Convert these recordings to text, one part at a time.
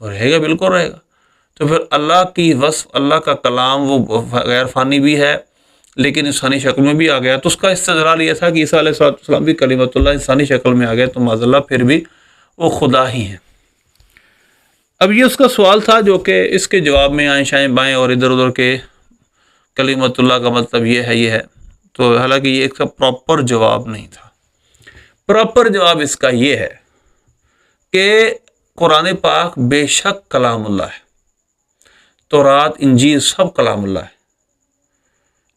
وہ رہے گا، بالکل رہے گا۔ تو پھر اللہ کی وصف، اللہ کا کلام وہ غیر فانی بھی ہے لیکن انسانی شکل میں بھی آ گیا، تو اس کا استدلال یہ تھا کہ عیسیٰ علیہ السلام بھی کلمۃ اللہ انسانی شکل میں آ گئے، تو معاذ اللہ پھر بھی وہ خدا ہی ہیں۔ اب یہ اس کا سوال تھا جو کہ اس کے جواب میں آئیں شائیں بائیں اور ادھر ادھر کے کلمۃ اللہ کا مطلب یہ ہے، تو حالانکہ یہ ایک سا پراپر جواب نہیں تھا۔ پراپر جواب اس کا یہ ہے کہ قرآن پاک بے شک کلام اللہ ہے، تورات انجیل سب کلام اللہ ہے،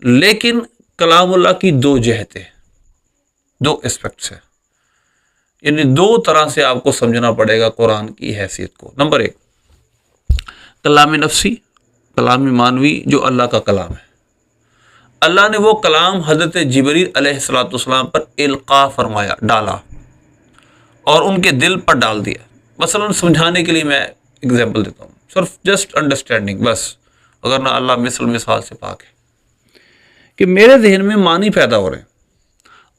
لیکن کلام اللہ کی دو جہتیں، دو اسپیکٹس ہیں، یعنی دو طرح سے آپ کو سمجھنا پڑے گا قرآن کی حیثیت کو۔ نمبر ایک، کلام نفسی، کلام مانوی جو اللہ کا کلام ہے۔ اللہ نے وہ کلام حضرت جبریل علیہ السلام پر القاء فرمایا، ڈالا، اور ان کے دل پر ڈال دیا۔ مثلا سمجھانے کے لیے میں اگزامپل دیتا ہوں، صرف جسٹ انڈرسٹینڈنگ بس، اگر نہ اللہ مثال سے پاک ہے، کہ میرے ذہن میں معنی پیدا ہو رہے ہیں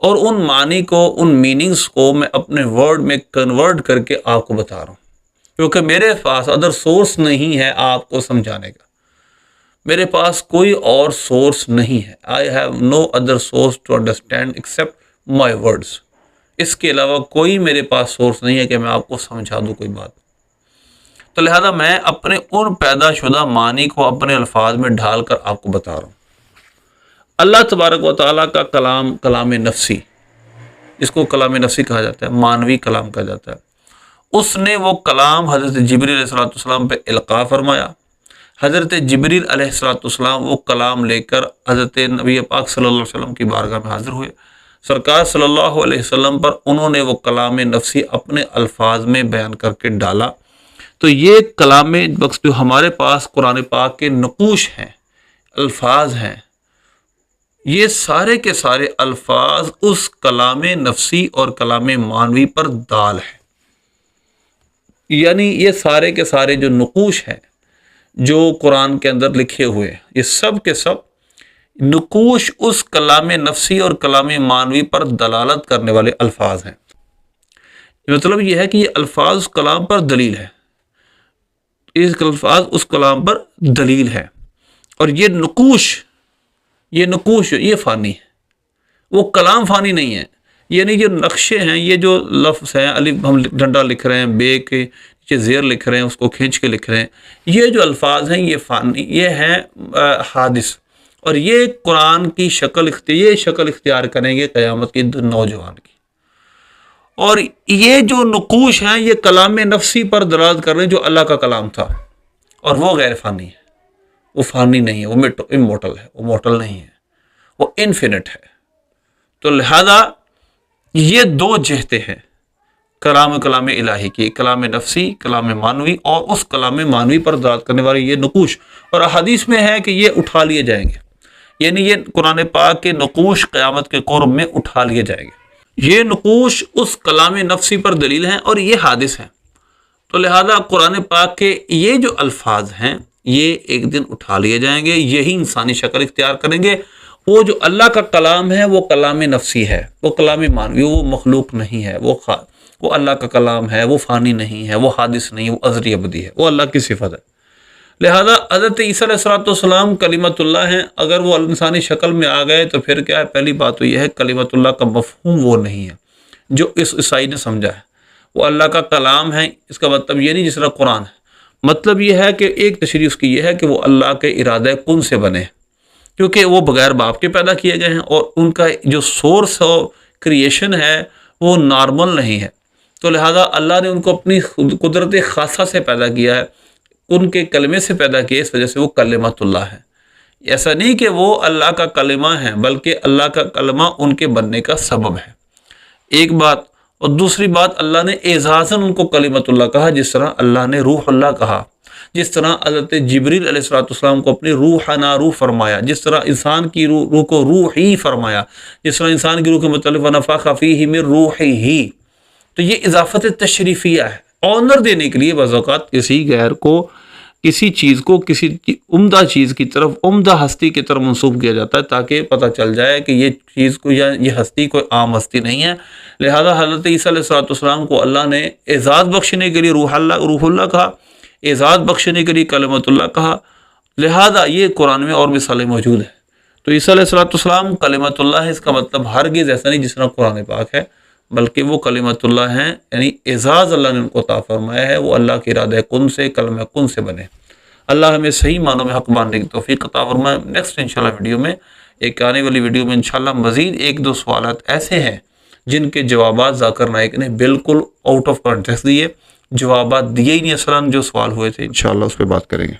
اور ان معنی کو، ان میننگز کو میں اپنے ورڈ میں کنورٹ کر کے آپ کو بتا رہا ہوں، کیونکہ میرے پاس ادر سورس نہیں ہے آپ کو سمجھانے کا، میرے پاس کوئی اور سورس نہیں ہے۔ I have no other source to understand except my words۔ اس کے علاوہ کوئی میرے پاس سورس نہیں ہے کہ میں آپ کو سمجھا دوں کوئی بات، تو لہذا میں اپنے ان پیدا شدہ معنی کو اپنے الفاظ میں ڈھال کر آپ کو بتا رہا ہوں۔ اللہ تبارک و تعالیٰ کا کلام، کلام نفسی، اس کو کلام نفسی کہا جاتا ہے، مانوی کلام کہا جاتا ہے۔ اس نے وہ کلام حضرت جبریل علیہ السلام پہ القاء فرمایا۔ حضرت جبریل علیہ السلام وہ کلام لے کر حضرت نبی پاک صلی اللہ علیہ وسلم کی بارگاہ میں حاضر ہوئے۔ سرکار صلی اللہ علیہ وسلم پر انہوں نے وہ کلام نفسی اپنے الفاظ میں بیان کر کے ڈالا۔ تو یہ کلام بخش جو ہمارے پاس قرآن پاک کے نقوش ہیں، الفاظ ہیں، یہ سارے کے سارے الفاظ اس کلام نفسی اور کلام مانوی پر دال ہے۔ یعنی یہ سارے کے سارے جو نقوش ہیں جو قرآن کے اندر لکھے ہوئے ہیں، یہ سب کے سب نقوش اس کلام نفسی اور کلام مانوی پر دلالت کرنے والے الفاظ ہیں۔ مطلب یہ ہے کہ یہ الفاظ کلام پر دلیل ہے، اس الفاظ اس کلام پر دلیل ہے، اور یہ نقوش یہ فانی ہے، وہ کلام فانی نہیں ہے۔ یعنی جو نقشے ہیں، یہ جو لفظ ہیں، الف ہم ڈنڈا لکھ رہے ہیں، بے کے نیچے زیر لکھ رہے ہیں، اس کو کھینچ کے لکھ رہے ہیں، یہ جو الفاظ ہیں یہ فانی، یہ ہیں حادث، اور یہ قرآن کی شکل اختیار کریں گے قیامت کے نوجوان کی۔ اور یہ جو نقوش ہیں یہ کلام نفسی پر دلالت کر رہے ہیں جو اللہ کا کلام تھا، اور وہ غیر فانی ہے، وہ فانی نہیں ہے، وہ امورٹل ہے، وہ مورٹل نہیں ہے، وہ انفینٹ ہے۔ تو لہذا یہ دو جہتیں ہیں کلام الہی کی، کلام نفسی، کلام مانوی، اور اس کلام مانوی پر دلالت کرنے والے یہ نقوش، اور احادیث میں ہے کہ یہ اٹھا لیے جائیں گے، یعنی یہ قرآن پاک کے نقوش قیامت کے قرب میں اٹھا لیے جائیں گے۔ یہ نقوش اس کلام نفسی پر دلیل ہیں اور یہ حادث ہیں، تو لہذا قرآن پاک کے یہ جو الفاظ ہیں یہ ایک دن اٹھا لیے جائیں گے، یہی انسانی شکل اختیار کریں گے۔ وہ جو اللہ کا کلام ہے وہ کلام نفسی ہے، وہ کلام مانوی، وہ مخلوق نہیں ہے، وہ اللہ کا کلام ہے، وہ فانی نہیں ہے، وہ حادث نہیں ہے، وہ ازلی ابدی ہے، وہ اللہ کی صفت ہے۔ لہذا حضرت عیسیٰ علیہ السلام کلمت اللہ ہیں، اگر وہ انسانی شکل میں آ گئے تو پھر کیا ہے؟ پہلی بات تو یہ ہے کلمت اللہ کا مفہوم وہ نہیں ہے جو اس عیسائی نے سمجھا ہے، وہ اللہ کا کلام ہے۔ اس کا مطلب یہ نہیں جس طرح قرآن ہے، مطلب یہ ہے کہ ایک تشریح اس کی یہ ہے کہ وہ اللہ کے ارادہ کن سے بنے، کیونکہ وہ بغیر باپ کے پیدا کیے گئے ہیں، اور ان کا جو سورس آف کریشن ہے وہ نارمل نہیں ہے، تو لہذا اللہ نے ان کو اپنی قدرت خاصہ سے پیدا کیا ہے، ان کے کلمے سے پیدا کیا، اس وجہ سے وہ کلمت اللہ ہے۔ ایسا نہیں کہ وہ اللہ کا کلمہ ہے، بلکہ اللہ کا کلمہ ان کے بننے کا سبب ہے، ایک بات۔ اور دوسری بات، اللہ نے اعزازاً ان کو کلمت اللہ کہا، جس طرح اللہ نے روح اللہ کہا، جس طرح حضرت جبریل علیہ السلام کو اپنی روح فرمایا، جس طرح انسان کی روح کو روح ہی فرمایا، جس طرح انسان کی روح کے متعلق ونفخ فیہ من روحہ۔ تو یہ اضافت تشریفیہ ہے، آنر دینے کے لیے بعض اوقات کسی غیر کو، کسی چیز کو، کسی عمدہ چیز کی طرف، عمدہ ہستی کی طرف منسوب کیا جاتا ہے تاکہ پتہ چل جائے کہ یہ چیز کو یا یہ ہستی کوئی عام ہستی نہیں ہے۔ لہذا حضرت عیسیٰ علیہ السلام کو اللہ نے اعزاز بخشنے کے لیے روح اللہ کہا، اعزاز بخشنے کے لیے کلمۃ اللہ کہا، لہذا یہ قرآن میں اور مثالیں موجود ہیں۔ تو عیسیٰ علیہ السلام کلمۃ اللہ ہے، اس کا مطلب ہرگز ایسا نہیں جس طرح قرآن پاک ہے، بلکہ وہ کلمۃ اللہ ہیں، یعنی اعزاز اللہ نے ان کو عطا فرمایا ہے، وہ اللہ کے ارادہ کن سے، کلمہ کن سے بنے۔ اللہ ہمیں صحیح معنوں میں حق ماننے کی توفیق عطا فرمائے۔ نیکسٹ انشاءاللہ ویڈیو میں، ایک آنے والی ویڈیو میں انشاءاللہ مزید ایک دو سوالات ایسے ہیں جن کے جوابات ذاکر نائک نے بالکل آؤٹ آف کانٹیکسٹ دیے، جوابات دیے ہی نہیں، اصلاً جو سوال ہوئے تھے، انشاءاللہ اس پہ بات کریں گے۔